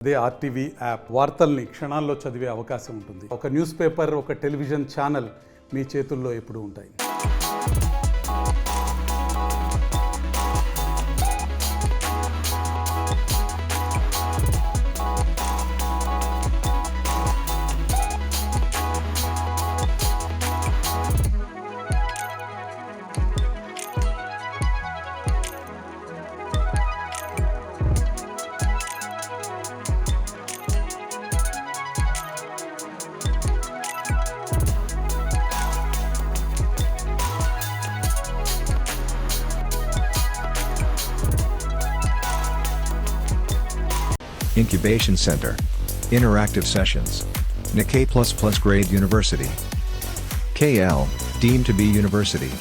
అదే RTV app వార్తల్ని క్షణాల్లో చదివే అవకాశం ఉంటుంది. ఒక న్యూస్ పేపర్, ఒక టెలివిజన్ ఛానల్ మీ చేతుల్లో ఎప్పుడూ ఉంటాయి. Incubation Center. Interactive Sessions. Nikkei++ Grade University. KL, deemed to be university.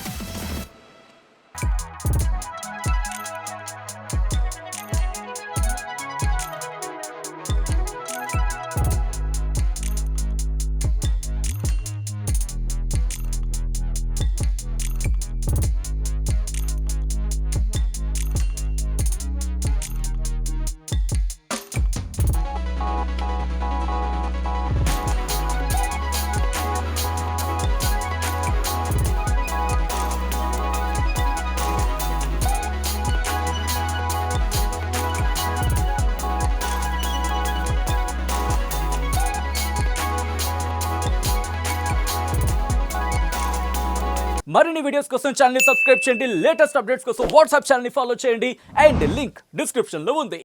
మరిన్ని వీడియోస్ కోసం ఛానల్ ని సబ్స్క్రైబ్ చేయండి. లేటెస్ట్ అప్డేట్స్ కోసం వాట్సాప్ ఛానల్ ని ఫాలో చేయండి. అండ్ లింక్ డిస్క్రిప్షన్ లో ఉంది.